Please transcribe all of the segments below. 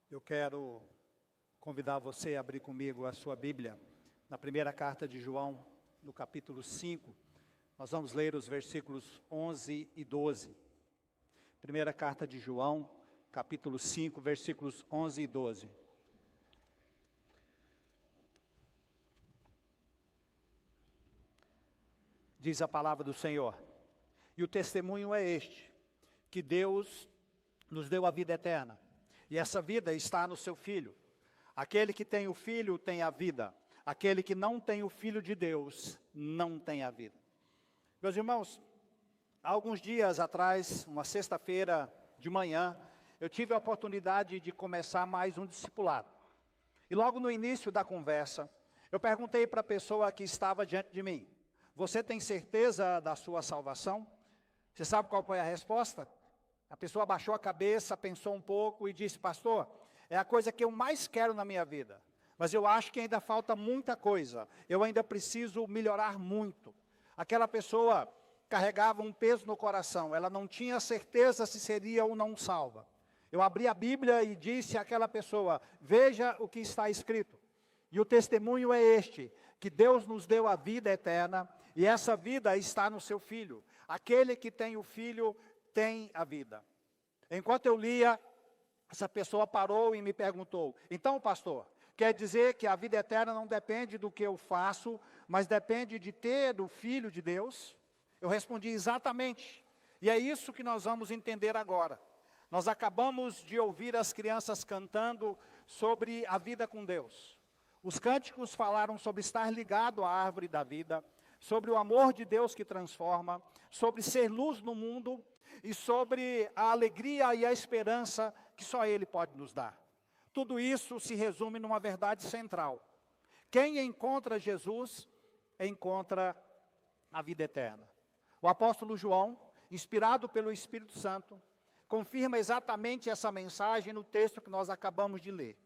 Eu quero convidar você a abrir comigo a sua Bíblia, na primeira carta de João, no capítulo 5. Nós vamos ler os versículos 11 e 12. Primeira carta de João, capítulo 5, versículos 11 e 12. Diz a palavra do Senhor: e o testemunho é este, que Deus nos deu a vida eterna, e essa vida está no seu Filho. Aquele que tem o Filho tem a vida, aquele que não tem o Filho de Deus não tem a vida. Meus irmãos, há alguns dias atrás, uma sexta-feira de manhã, eu tive a oportunidade de começar mais um discipulado. E logo no início da conversa, eu perguntei para a pessoa que estava diante de mim: você tem certeza da sua salvação? Você sabe qual foi a resposta? A pessoa abaixou a cabeça, pensou um pouco e disse: pastor, é a coisa que eu mais quero na minha vida, mas eu acho que ainda falta muita coisa, eu ainda preciso melhorar muito. Aquela pessoa carregava um peso no coração, ela não tinha certeza se seria ou não salva. Eu abri a Bíblia e disse àquela pessoa: veja o que está escrito. E o testemunho é este, que Deus nos deu a vida eterna, e essa vida está no seu Filho. Aquele que tem o Filho tem a vida. Enquanto eu lia, essa pessoa parou e me perguntou: então, pastor, quer dizer que a vida eterna não depende do que eu faço, mas depende de ter o Filho de Deus? Eu respondi: exatamente. E é isso que nós vamos entender agora. Nós acabamos de ouvir as crianças cantando sobre a vida com Deus. Os cânticos falaram sobre estar ligado à árvore da vida, sobre o amor de Deus que transforma, sobre ser luz no mundo e sobre a alegria e a esperança que só Ele pode nos dar. Tudo isso se resume numa verdade central: quem encontra Jesus, encontra a vida eterna. O apóstolo João, inspirado pelo Espírito Santo, confirma exatamente essa mensagem no texto que nós acabamos de ler.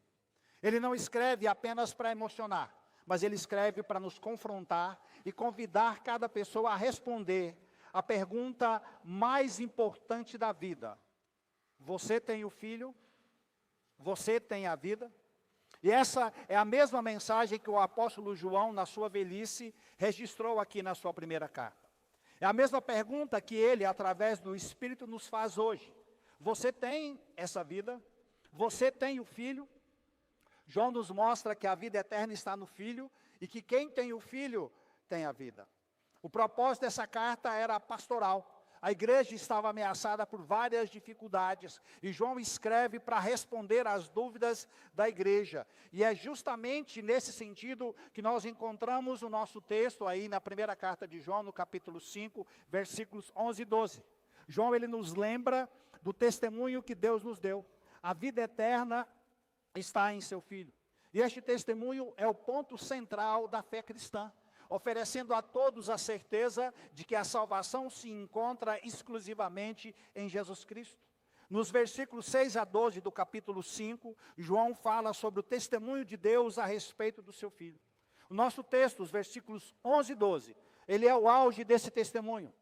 Ele não escreve apenas para emocionar, mas ele escreve para nos confrontar e convidar cada pessoa a responder a pergunta mais importante da vida: você tem o Filho? Você tem a vida? E essa é a mesma mensagem que o apóstolo João, na sua velhice, registrou aqui na sua primeira carta. É a mesma pergunta que ele, através do Espírito, nos faz hoje. Você tem essa vida? Você tem o Filho? João nos mostra que a vida eterna está no Filho e que quem tem o Filho tem a vida. O propósito dessa carta era pastoral. A igreja estava ameaçada por várias dificuldades e João escreve para responder às dúvidas da igreja. E é justamente nesse sentido que nós encontramos o nosso texto aí na primeira carta de João, no capítulo 5, versículos 11 e 12. João, ele nos lembra do testemunho que Deus nos deu. A vida eterna está em seu Filho. E este testemunho é o ponto central da fé cristã, oferecendo a todos a certeza de que a salvação se encontra exclusivamente em Jesus Cristo. Nos versículos 6 a 12 do capítulo 5, João fala sobre o testemunho de Deus a respeito do seu Filho. O nosso texto, os versículos 11 e 12, ele é o auge desse testemunho,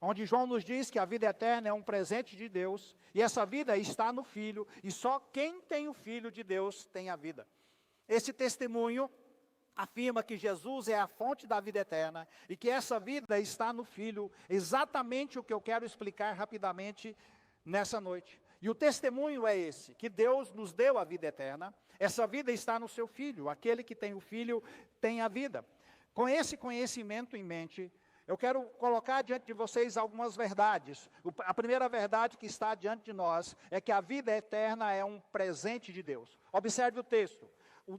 onde João nos diz que a vida eterna é um presente de Deus, e essa vida está no Filho, e só quem tem o Filho de Deus tem a vida. Esse testemunho afirma que Jesus é a fonte da vida eterna, e que essa vida está no Filho, exatamente o que eu quero explicar rapidamente nessa noite. E o testemunho é esse, que Deus nos deu a vida eterna, essa vida está no seu Filho, aquele que tem o Filho tem a vida. Com esse conhecimento em mente, eu quero colocar diante de vocês algumas verdades. A primeira verdade que está diante de nós é que a vida eterna é um presente de Deus. Observe o texto.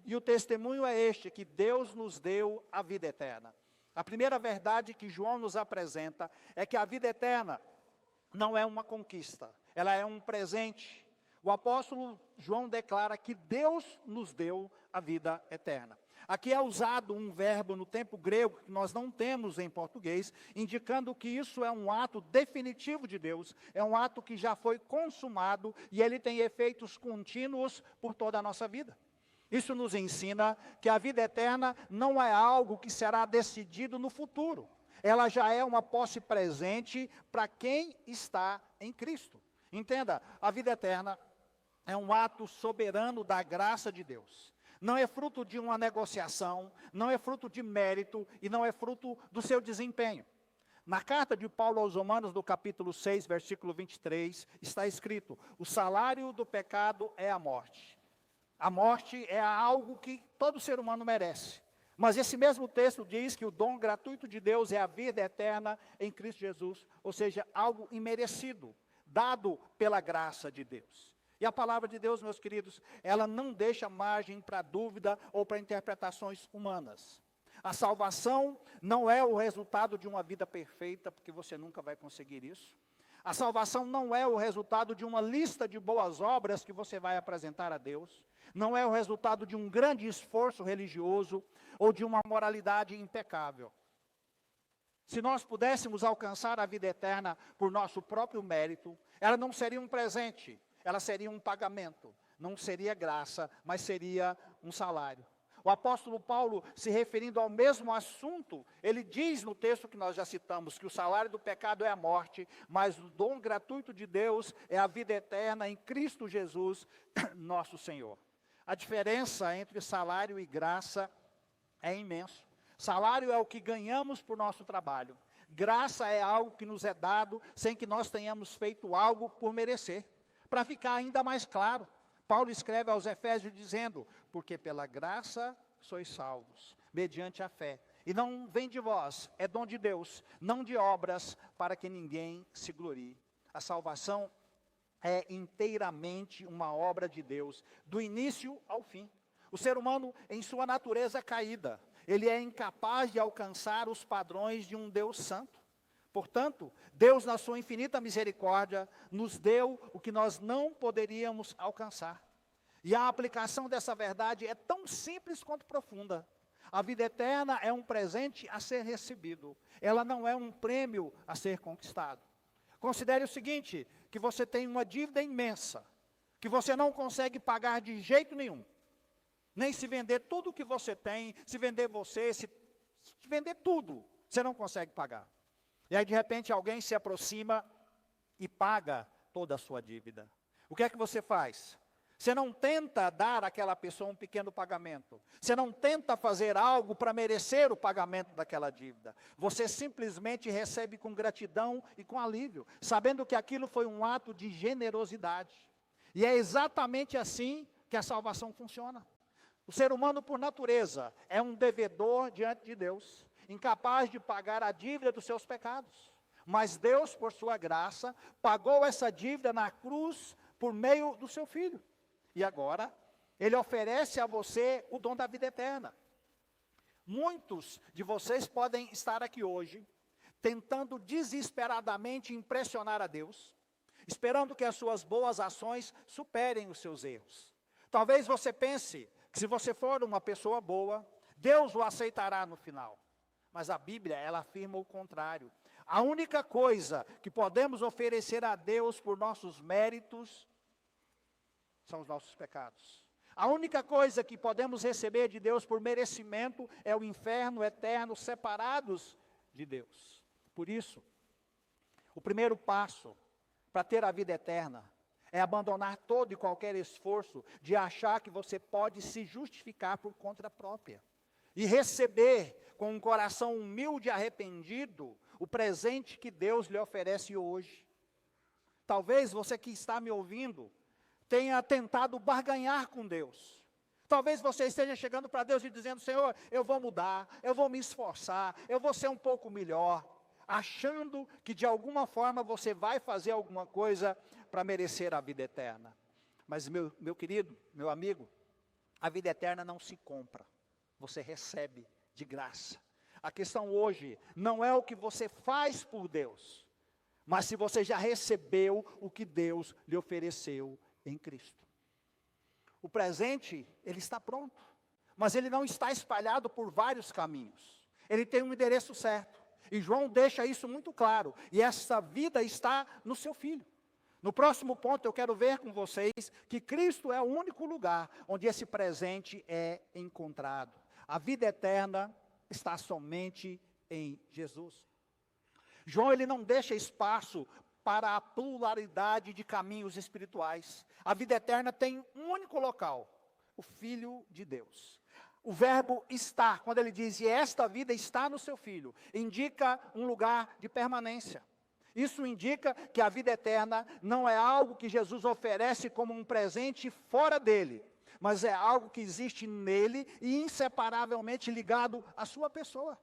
E o testemunho é este, que Deus nos deu a vida eterna. A primeira verdade que João nos apresenta é que a vida eterna não é uma conquista, ela é um presente. O apóstolo João declara que Deus nos deu a vida eterna. Aqui é usado um verbo no tempo grego que nós não temos em português, indicando que isso é um ato definitivo de Deus, é um ato que já foi consumado e ele tem efeitos contínuos por toda a nossa vida. Isso nos ensina que a vida eterna não é algo que será decidido no futuro. Ela já é uma posse presente para quem está em Cristo. Entenda, a vida eterna é um ato soberano da graça de Deus. Não é fruto de uma negociação, não é fruto de mérito e não é fruto do seu desempenho. Na carta de Paulo aos Romanos, no capítulo 6, versículo 23, está escrito: o salário do pecado é a morte. A morte é algo que todo ser humano merece. Mas esse mesmo texto diz que o dom gratuito de Deus é a vida eterna em Cristo Jesus, ou seja, algo imerecido, dado pela graça de Deus. E a palavra de Deus, meus queridos, ela não deixa margem para dúvida ou para interpretações humanas. A salvação não é o resultado de uma vida perfeita, porque você nunca vai conseguir isso. A salvação não é o resultado de uma lista de boas obras que você vai apresentar a Deus. Não é o resultado de um grande esforço religioso ou de uma moralidade impecável. Se nós pudéssemos alcançar a vida eterna por nosso próprio mérito, ela não seria um presente, ela seria um pagamento. Não seria graça, mas seria um salário. O apóstolo Paulo, se referindo ao mesmo assunto, ele diz no texto que nós já citamos, que o salário do pecado é a morte, mas o dom gratuito de Deus é a vida eterna em Cristo Jesus, nosso Senhor. A diferença entre salário e graça é imenso. Salário é o que ganhamos por nosso trabalho. Graça é algo que nos é dado sem que nós tenhamos feito algo por merecer. Para ficar ainda mais claro, Paulo escreve aos Efésios dizendo: porque pela graça sois salvos, mediante a fé. E não vem de vós, é dom de Deus, não de obras, para que ninguém se glorie. A salvação é inteiramente uma obra de Deus, do início ao fim. O ser humano, em sua natureza caída, ele é incapaz de alcançar os padrões de um Deus santo. Portanto, Deus, na sua infinita misericórdia, nos deu o que nós não poderíamos alcançar. E a aplicação dessa verdade é tão simples quanto profunda. A vida eterna é um presente a ser recebido. Ela não é um prêmio a ser conquistado. Considere o seguinte, que você tem uma dívida imensa, que você não consegue pagar de jeito nenhum. Nem se vender tudo o que você tem, se vender você, se vender tudo, você não consegue pagar. E aí, de repente, alguém se aproxima e paga toda a sua dívida. O que é que você faz? Você não tenta dar àquela pessoa um pequeno pagamento. Você não tenta fazer algo para merecer o pagamento daquela dívida. Você simplesmente recebe com gratidão e com alívio, sabendo que aquilo foi um ato de generosidade. E é exatamente assim que a salvação funciona. O ser humano, por natureza, é um devedor diante de Deus, incapaz de pagar a dívida dos seus pecados. Mas Deus, por sua graça, pagou essa dívida na cruz por meio do seu Filho. E agora, Ele oferece a você o dom da vida eterna. Muitos de vocês podem estar aqui hoje, tentando desesperadamente impressionar a Deus, esperando que as suas boas ações superem os seus erros. Talvez você pense que se você for uma pessoa boa, Deus o aceitará no final. Mas a Bíblia, ela afirma o contrário. A única coisa que podemos oferecer a Deus por nossos méritos são os nossos pecados. A única coisa que podemos receber de Deus por merecimento é o inferno eterno, separados de Deus. Por isso, o primeiro passo para ter a vida eterna é abandonar todo e qualquer esforço de achar que você pode se justificar por conta própria. E receber com um coração humilde e arrependido o presente que Deus lhe oferece hoje. Talvez você que está me ouvindo tenha tentado barganhar com Deus. Talvez você esteja chegando para Deus e dizendo: Senhor, eu vou mudar, eu vou me esforçar, eu vou ser um pouco melhor, achando que de alguma forma você vai fazer alguma coisa para merecer a vida eterna. Mas meu querido, meu amigo, a vida eterna não se compra, você recebe de graça. A questão hoje não é o que você faz por Deus, mas se você já recebeu o que Deus lhe ofereceu em Cristo. O presente, ele está pronto, mas ele não está espalhado por vários caminhos. Ele tem um endereço certo, e João deixa isso muito claro, e essa vida está no seu Filho. No próximo ponto eu quero ver com vocês que Cristo é o único lugar onde esse presente é encontrado. A vida eterna está somente em Jesus. João, ele não deixa espaço para a pluralidade de caminhos espirituais. A vida eterna tem um único local, o Filho de Deus. O verbo estar, quando ele diz, e esta vida está no seu Filho, indica um lugar de permanência. Isso indica que a vida eterna não é algo que Jesus oferece como um presente fora dele, mas é algo que existe nele e inseparavelmente ligado à sua pessoa.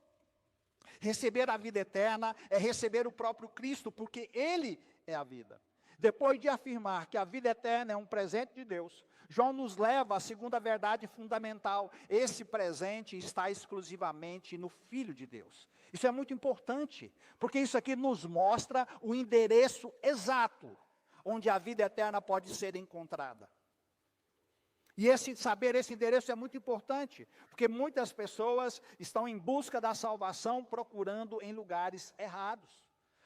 Receber a vida eterna é receber o próprio Cristo, porque Ele é a vida. Depois de afirmar que a vida eterna é um presente de Deus, João nos leva à segunda verdade fundamental. Esse presente está exclusivamente no Filho de Deus. Isso é muito importante, porque isso aqui nos mostra o endereço exato onde a vida eterna pode ser encontrada. E saber esse endereço é muito importante, porque muitas pessoas estão em busca da salvação, procurando em lugares errados.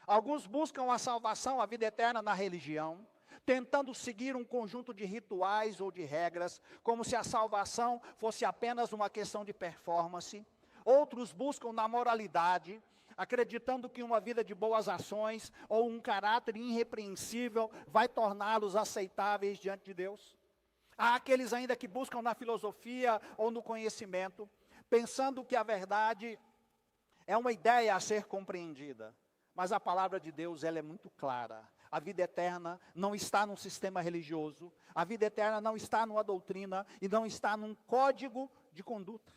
Alguns buscam a salvação, a vida eterna na religião, tentando seguir um conjunto de rituais ou de regras, como se a salvação fosse apenas uma questão de performance. Outros buscam na moralidade, acreditando que uma vida de boas ações ou um caráter irrepreensível vai torná-los aceitáveis diante de Deus. Há aqueles ainda que buscam na filosofia ou no conhecimento, pensando que a verdade é uma ideia a ser compreendida. Mas a palavra de Deus, ela é muito clara. A vida eterna não está num sistema religioso, a vida eterna não está numa doutrina e não está num código de conduta.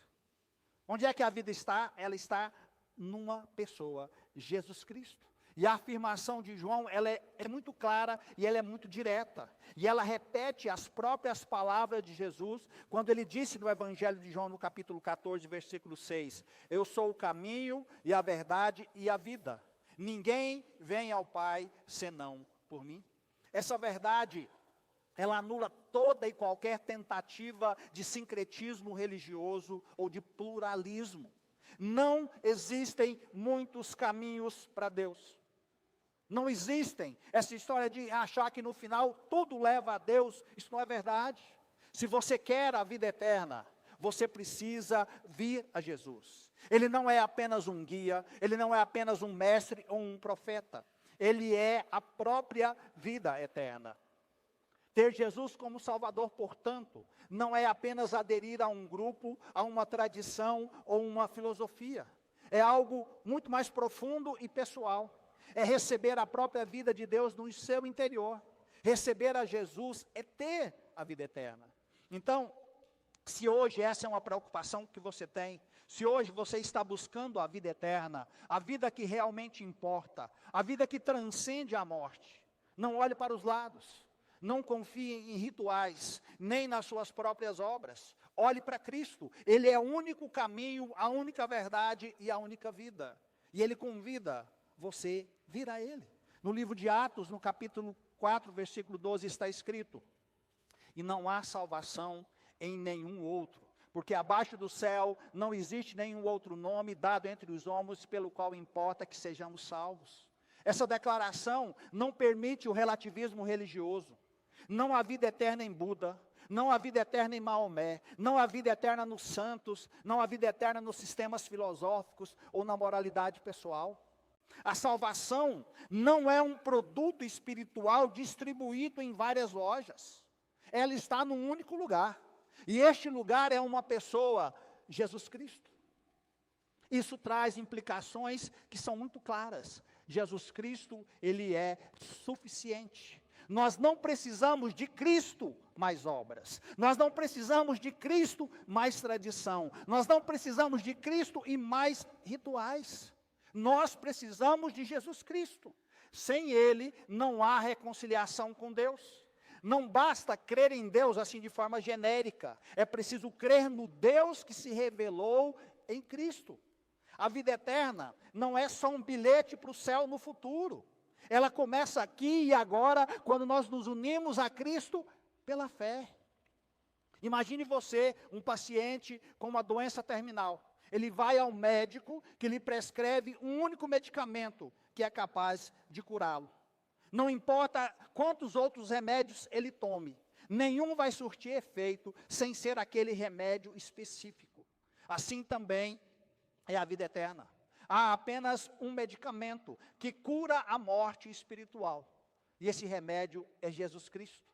Onde é que a vida está? Ela está numa pessoa, Jesus Cristo. E a afirmação de João, ela é muito clara e ela é muito direta. E ela repete as próprias palavras de Jesus, quando ele disse no Evangelho de João, no capítulo 14, versículo 6, eu sou o caminho e a verdade e a vida. Ninguém vem ao Pai senão por mim. Essa verdade, ela anula toda e qualquer tentativa de sincretismo religioso ou de pluralismo. Não existem muitos caminhos para Deus. Não existem. Essa história de achar que no final tudo leva a Deus, isso não é verdade. Se você quer a vida eterna, você precisa vir a Jesus. Ele não é apenas um guia, ele não é apenas um mestre ou um profeta. Ele é a própria vida eterna. Ter Jesus como Salvador, portanto, não é apenas aderir a um grupo, a uma tradição ou uma filosofia. É algo muito mais profundo e pessoal. É receber a própria vida de Deus no seu interior. Receber a Jesus é ter a vida eterna. Então, se hoje essa é uma preocupação que você tem, se hoje você está buscando a vida eterna, a vida que realmente importa, a vida que transcende a morte, não olhe para os lados, não confie em rituais, nem nas suas próprias obras. Olhe para Cristo, Ele é o único caminho, a única verdade e a única vida. E Ele convida você a vir a Ele. No livro de Atos, no capítulo 4, versículo 12, está escrito, e não há salvação em nenhum outro, porque abaixo do céu não existe nenhum outro nome dado entre os homens pelo qual importa que sejamos salvos. Essa declaração não permite o relativismo religioso. Não há vida eterna em Buda, não há vida eterna em Maomé, não há vida eterna nos santos, não há vida eterna nos sistemas filosóficos ou na moralidade pessoal. A salvação não é um produto espiritual distribuído em várias lojas. Ela está num único lugar. E este lugar é uma pessoa, Jesus Cristo. Isso traz implicações que são muito claras. Jesus Cristo, Ele é suficiente. Nós não precisamos de Cristo mais obras. Nós não precisamos de Cristo mais tradição. Nós não precisamos de Cristo e mais rituais. Nós precisamos de Jesus Cristo. Sem Ele, não há reconciliação com Deus. Não basta crer em Deus assim de forma genérica. É preciso crer no Deus que se revelou em Cristo. A vida eterna não é só um bilhete para o céu no futuro. Ela começa aqui e agora, quando nós nos unimos a Cristo pela fé. Imagine você, um paciente com uma doença terminal. Ele vai ao médico que lhe prescreve um único medicamento que é capaz de curá-lo. Não importa quantos outros remédios ele tome, nenhum vai surtir efeito sem ser aquele remédio específico. Assim também é a vida eterna. Há apenas um medicamento que cura a morte espiritual. E esse remédio é Jesus Cristo.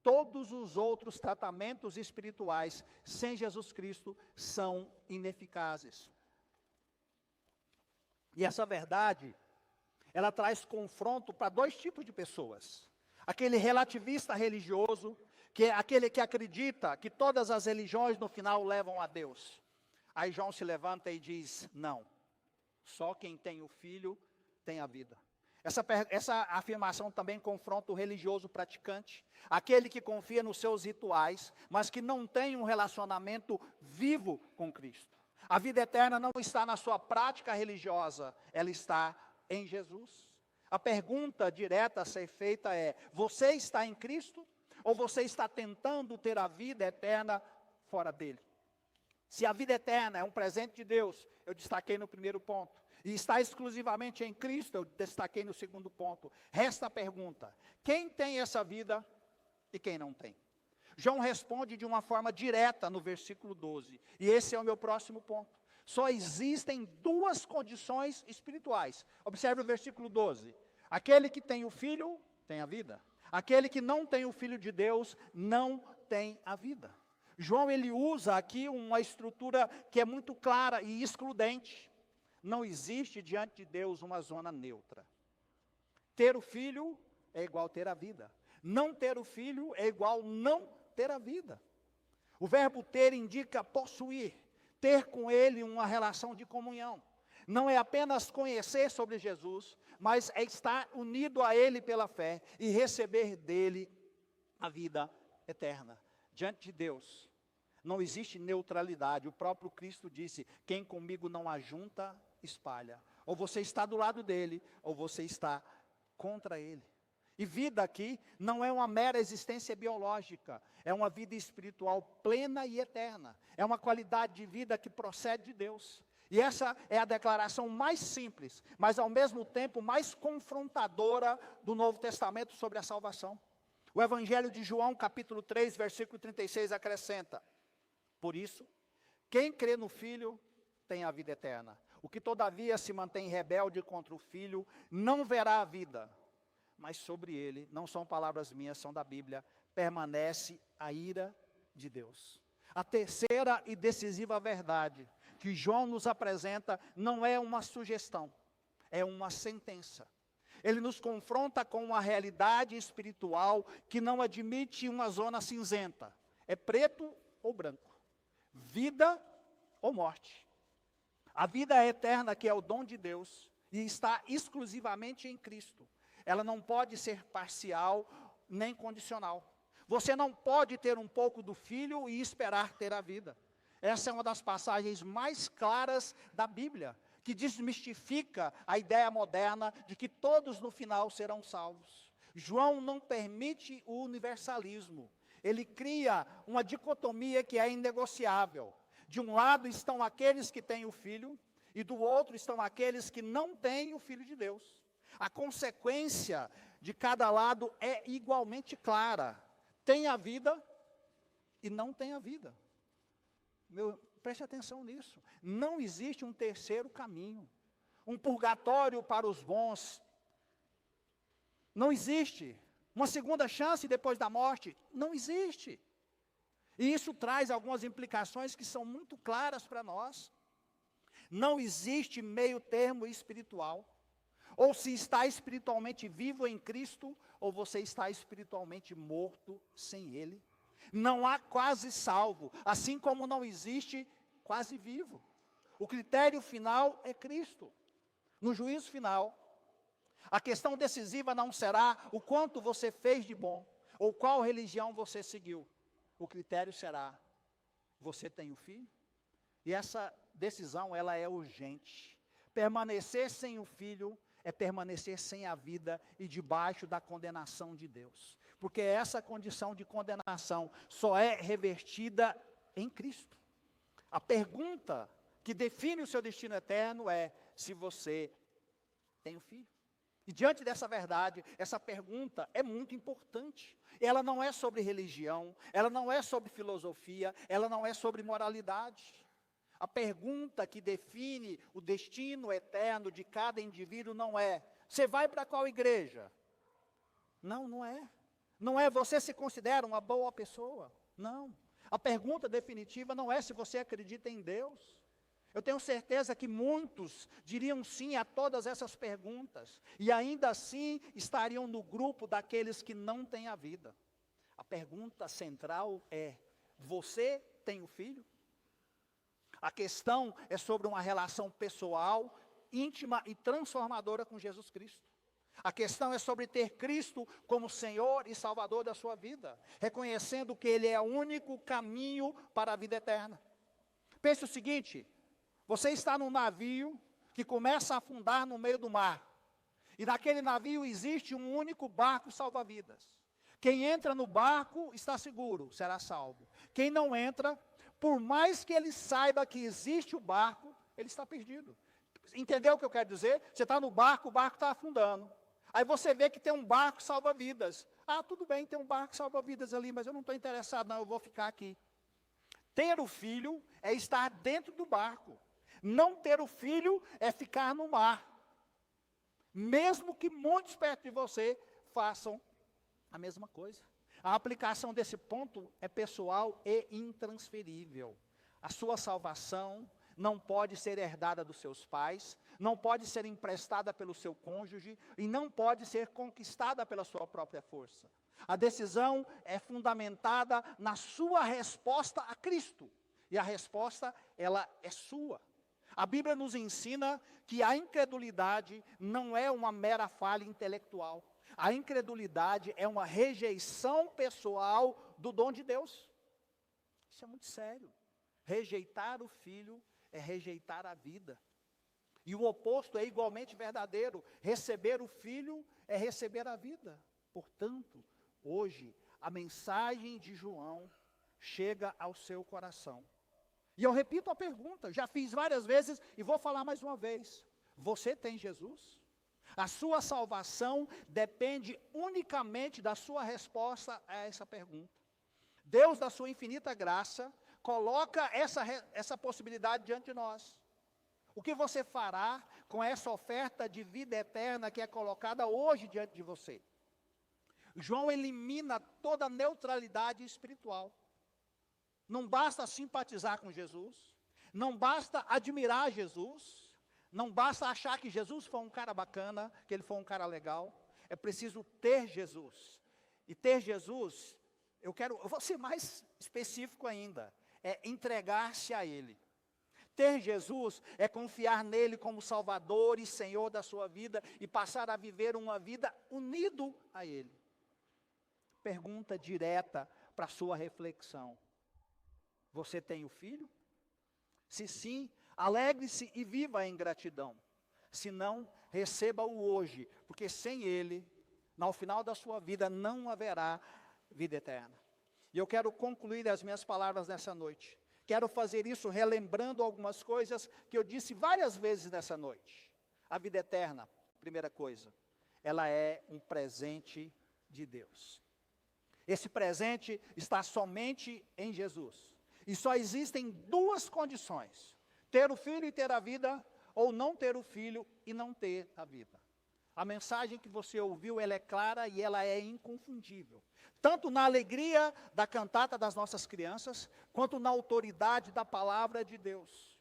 Todos os outros tratamentos espirituais sem Jesus Cristo são ineficazes. E essa verdade, ela traz confronto para dois tipos de pessoas. Aquele relativista religioso, que é aquele que acredita que todas as religiões no final levam a Deus. Aí João se levanta e diz, não, só quem tem o Filho tem a vida. Essa afirmação também confronta o religioso praticante, aquele que confia nos seus rituais, mas que não tem um relacionamento vivo com Cristo. A vida eterna não está na sua prática religiosa, ela está em Jesus. A pergunta direta a ser feita é, você está em Cristo? Ou você está tentando ter a vida eterna fora dele? Se a vida eterna é um presente de Deus, eu destaquei no primeiro ponto, e está exclusivamente em Cristo, eu destaquei no segundo ponto. Resta a pergunta, quem tem essa vida e quem não tem? João responde de uma forma direta no versículo 12, e esse é o meu próximo ponto. Só existem duas condições espirituais. Observe o versículo 12. Aquele que tem o Filho, tem a vida. Aquele que não tem o Filho de Deus, não tem a vida. João, ele usa aqui uma estrutura que é muito clara e excludente. Não existe diante de Deus uma zona neutra. Ter o Filho é igual ter a vida. Não ter o Filho é igual não ter a vida. O verbo ter indica possuir, ter com ele uma relação de comunhão. Não é apenas conhecer sobre Jesus, mas é estar unido a ele pela fé e receber dele a vida eterna. Diante de Deus, não existe neutralidade. O próprio Cristo disse, quem comigo não ajunta, espalha. Ou você está do lado dele, ou você está contra ele. E vida aqui não é uma mera existência biológica, é uma vida espiritual plena e eterna. É uma qualidade de vida que procede de Deus. E essa é a declaração mais simples, mas ao mesmo tempo mais confrontadora do Novo Testamento sobre a salvação. O Evangelho de João, capítulo 3, versículo 36, acrescenta, por isso, quem crê no Filho tem a vida eterna. O que todavia se mantém rebelde contra o Filho, não verá a vida. Mas sobre ele, não são palavras minhas, são da Bíblia, permanece a ira de Deus. A terceira e decisiva verdade que João nos apresenta não é uma sugestão, é uma sentença. Ele nos confronta com uma realidade espiritual que não admite uma zona cinzenta. É preto ou branco, vida ou morte. A vida eterna, que é o dom de Deus, e está exclusivamente em Cristo. Ela não pode ser parcial nem condicional. Você não pode ter um pouco do Filho e esperar ter a vida. Essa é uma das passagens mais claras da Bíblia, que desmistifica a ideia moderna de que todos no final serão salvos. João não permite o universalismo. Ele cria uma dicotomia que é inegociável. De um lado estão aqueles que têm o Filho, e do outro estão aqueles que não têm o Filho de Deus. A consequência de cada lado é igualmente clara. Tem a vida e não tem a vida. Preste atenção nisso. Não existe um terceiro caminho. Um purgatório para os bons. Não existe. Uma segunda chance depois da morte. Não existe. E isso traz algumas implicações que são muito claras para nós. Não existe meio termo espiritual. Ou se está espiritualmente vivo em Cristo, ou você está espiritualmente morto sem Ele. Não há quase salvo, assim como não existe quase vivo. O critério final é Cristo. No juízo final, a questão decisiva não será o quanto você fez de bom, ou qual religião você seguiu. O critério será, você tem o Filho? E essa decisão, ela é urgente. Permanecer sem o Filho é permanecer sem a vida e debaixo da condenação de Deus. Porque essa condição de condenação só é revertida em Cristo. A pergunta que define o seu destino eterno é se você tem o Filho. E diante dessa verdade, essa pergunta é muito importante. Ela não é sobre religião, ela não é sobre filosofia, ela não é sobre moralidade. A pergunta que define o destino eterno de cada indivíduo não é: você vai para qual igreja? Não, não é. Não é: você se considera uma boa pessoa? Não. A pergunta definitiva não é se você acredita em Deus. Eu tenho certeza que muitos diriam sim a todas essas perguntas, e ainda assim estariam no grupo daqueles que não têm a vida. A pergunta central é: você tem o filho? A questão é sobre uma relação pessoal, íntima e transformadora com Jesus Cristo. A questão é sobre ter Cristo como Senhor e Salvador da sua vida, reconhecendo que Ele é o único caminho para a vida eterna. Pense o seguinte: você está num navio que começa a afundar no meio do mar, e naquele navio existe um único barco salva-vidas. Quem entra no barco está seguro, será salvo. Quem não entra, por mais que ele saiba que existe o barco, ele está perdido. Entendeu o que eu quero dizer? Você está no barco, o barco está afundando. Aí você vê que tem um barco salva-vidas. Ah, tudo bem, tem um barco salva-vidas ali, mas eu não estou interessado, não, eu vou ficar aqui. Ter o filho é estar dentro do barco. Não ter o filho é ficar no mar. Mesmo que muitos perto de você façam a mesma coisa. A aplicação desse ponto é pessoal e intransferível. A sua salvação não pode ser herdada dos seus pais, não pode ser emprestada pelo seu cônjuge e não pode ser conquistada pela sua própria força. A decisão é fundamentada na sua resposta a Cristo. E a resposta, ela é sua. A Bíblia nos ensina que a incredulidade não é uma mera falha intelectual. A incredulidade é uma rejeição pessoal do dom de Deus. Isso é muito sério. Rejeitar o filho é rejeitar a vida. E o oposto é igualmente verdadeiro. Receber o filho é receber a vida. Portanto, hoje, a mensagem de João chega ao seu coração. E eu repito a pergunta, já fiz várias vezes e vou falar mais uma vez. Você tem Jesus? A sua salvação depende unicamente da sua resposta a essa pergunta. Deus, da sua infinita graça, coloca essa possibilidade diante de nós. O que você fará com essa oferta de vida eterna que é colocada hoje diante de você? João elimina toda neutralidade espiritual. Não basta simpatizar com Jesus, não basta admirar Jesus, não basta achar que Jesus foi um cara bacana, que ele foi um cara legal. É preciso ter Jesus. E ter Jesus, eu vou ser mais específico ainda, é entregar-se a Ele. Ter Jesus é confiar nele como Salvador e Senhor da sua vida e passar a viver uma vida unido a Ele. Pergunta direta para a sua reflexão. Você tem o filho? Se sim, alegre-se e viva em gratidão. Se não, receba-o hoje, porque sem ele, no final da sua vida, não haverá vida eterna. E eu quero concluir as minhas palavras nessa noite. Quero fazer isso relembrando algumas coisas que eu disse várias vezes nessa noite. A vida eterna, primeira coisa, ela é um presente de Deus. Esse presente está somente em Jesus. E só existem duas condições: ter o filho e ter a vida, ou não ter o filho e não ter a vida. A mensagem que você ouviu, ela é clara e ela é inconfundível. Tanto na alegria da cantata das nossas crianças, quanto na autoridade da palavra de Deus.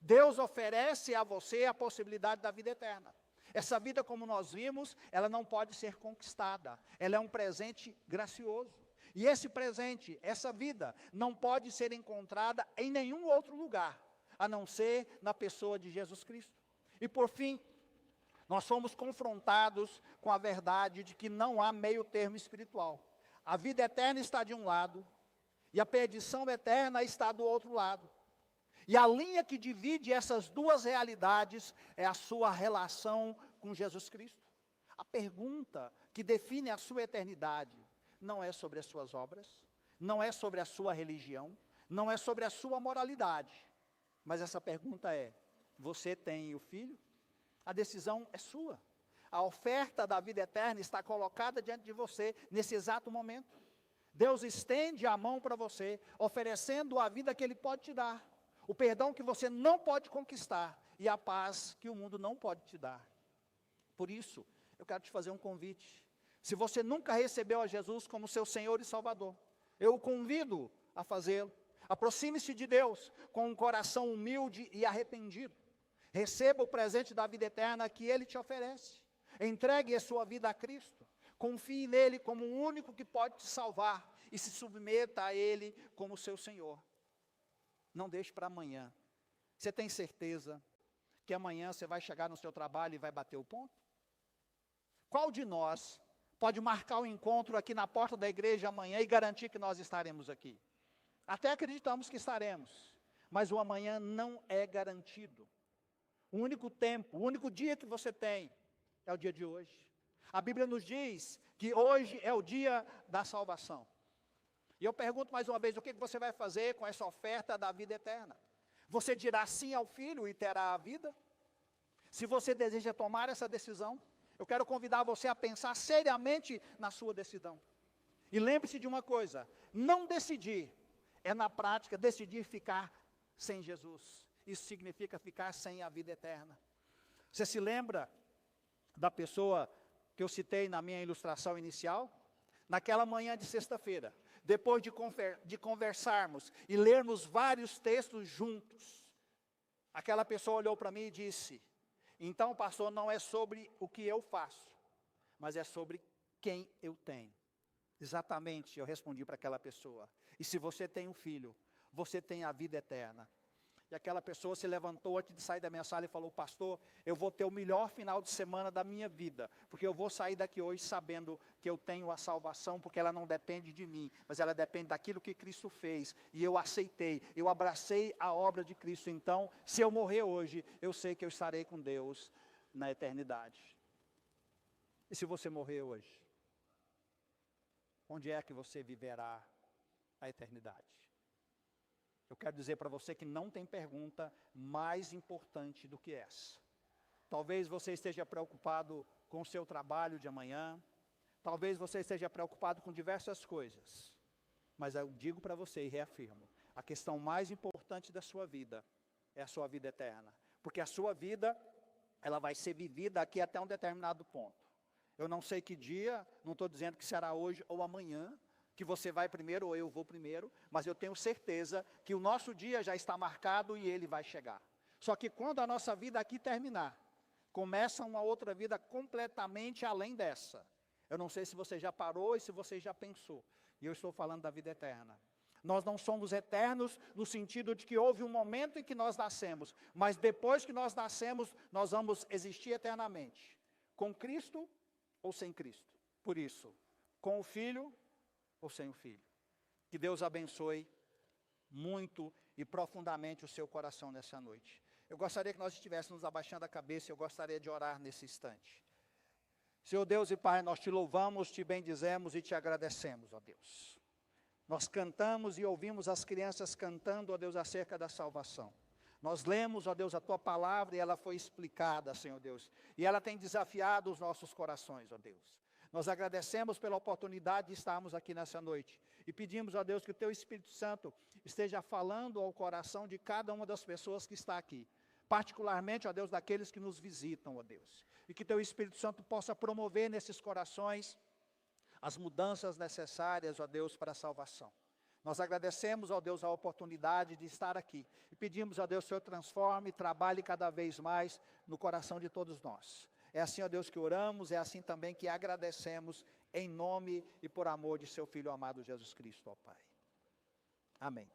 Deus oferece a você a possibilidade da vida eterna. Essa vida, como nós vimos, ela não pode ser conquistada. Ela é um presente gracioso. E esse presente, essa vida, não pode ser encontrada em nenhum outro lugar, a não ser na pessoa de Jesus Cristo. E por fim, nós somos confrontados com a verdade de que não há meio termo espiritual. A vida eterna está de um lado, e a perdição eterna está do outro lado. E a linha que divide essas duas realidades é a sua relação com Jesus Cristo. A pergunta que define a sua eternidade não é sobre as suas obras, não é sobre a sua religião, não é sobre a sua moralidade. Mas essa pergunta é: você tem o filho? A decisão é sua. A oferta da vida eterna está colocada diante de você nesse exato momento. Deus estende a mão para você, oferecendo a vida que Ele pode te dar. o perdão que você não pode conquistar e a paz que o mundo não pode te dar. Por isso, eu quero te fazer um convite. Se você nunca recebeu a Jesus como seu Senhor e Salvador, eu o convido a fazê-lo. Aproxime-se de Deus com um coração humilde e arrependido. Receba o presente da vida eterna que Ele te oferece. Entregue a sua vida a Cristo. Confie nele como o único que pode te salvar e se submeta a Ele como seu Senhor. Não deixe para amanhã. Você tem certeza que amanhã você vai chegar no seu trabalho e vai bater o ponto? Qual de nós pode marcar o encontro aqui na porta da igreja amanhã e garantir que nós estaremos aqui? Até acreditamos que estaremos, mas o amanhã não é garantido. O único tempo, o único dia que você tem é o dia de hoje. A Bíblia nos diz que hoje é o dia da salvação. E eu pergunto mais uma vez, o que você vai fazer com essa oferta da vida eterna? Você dirá sim ao Filho e terá a vida? Se você deseja tomar essa decisão, eu quero convidar você a pensar seriamente na sua decisão. E lembre-se de uma coisa, não decidir é na prática decidir ficar sem Jesus. Isso significa ficar sem a vida eterna. Você se lembra da pessoa que eu citei na minha ilustração inicial? Naquela manhã de sexta-feira, depois de conversarmos e lermos vários textos juntos, aquela pessoa olhou para mim e disse: então, pastor, não é sobre o que eu faço, mas é sobre quem eu tenho. Exatamente, eu respondi para aquela pessoa. E se você tem um filho, você tem a vida eterna. E aquela pessoa se levantou antes de sair da minha sala e falou: pastor, eu vou ter o melhor final de semana da minha vida, porque eu vou sair daqui hoje sabendo que eu tenho a salvação, porque ela não depende de mim, mas ela depende daquilo que Cristo fez, e eu aceitei, eu abracei a obra de Cristo. Então, se eu morrer hoje, eu sei que eu estarei com Deus na eternidade. E se você morrer hoje, onde é que você viverá a eternidade? Eu quero dizer para você que não tem pergunta mais importante do que essa. Talvez você esteja preocupado com o seu trabalho de amanhã, talvez você esteja preocupado com diversas coisas, mas eu digo para você e reafirmo, a questão mais importante da sua vida é a sua vida eterna, porque a sua vida, ela vai ser vivida aqui até um determinado ponto. Eu não sei que dia, não estou dizendo que será hoje ou amanhã, que você vai primeiro ou eu vou primeiro, mas eu tenho certeza que o nosso dia já está marcado e ele vai chegar. Só que quando a nossa vida aqui terminar, começa uma outra vida completamente além dessa. Eu não sei se você já parou e se você já pensou, e eu estou falando da vida eterna. Nós não somos eternos no sentido de que houve um momento em que nós nascemos, mas depois que nós nascemos, nós vamos existir eternamente, com Cristo ou sem Cristo. Por isso, com o Filho ou sem o Filho. Que Deus abençoe muito e profundamente o seu coração nessa noite. Eu gostaria que nós estivéssemos abaixando a cabeça, eu gostaria de orar nesse instante. Senhor Deus e Pai, nós te louvamos, te bendizemos e te agradecemos, ó Deus. Nós cantamos e ouvimos as crianças cantando, ó Deus, acerca da salvação. Nós lemos, ó Deus, a Tua palavra e ela foi explicada, Senhor Deus. E ela tem desafiado os nossos corações, ó Deus. Nós agradecemos pela oportunidade de estarmos aqui nessa noite. E pedimos, ó Deus, que o Teu Espírito Santo esteja falando ao coração de cada uma das pessoas que está aqui. Particularmente, ó Deus, daqueles que nos visitam, ó Deus. E que Teu Espírito Santo possa promover nesses corações as mudanças necessárias, ó Deus, para a salvação. Nós agradecemos, ó Deus, a oportunidade de estar aqui. E pedimos, ó Deus, que o Senhor transforme e trabalhe cada vez mais no coração de todos nós. É assim, ó Deus, que oramos, é assim também que agradecemos, em nome e por amor de seu Filho amado Jesus Cristo, ó Pai. Amém.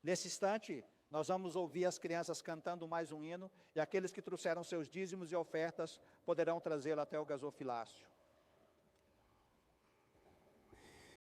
Nesse instante, nós vamos ouvir as crianças cantando mais um hino, e aqueles que trouxeram seus dízimos e ofertas, poderão trazê-lo até o gasofilácio.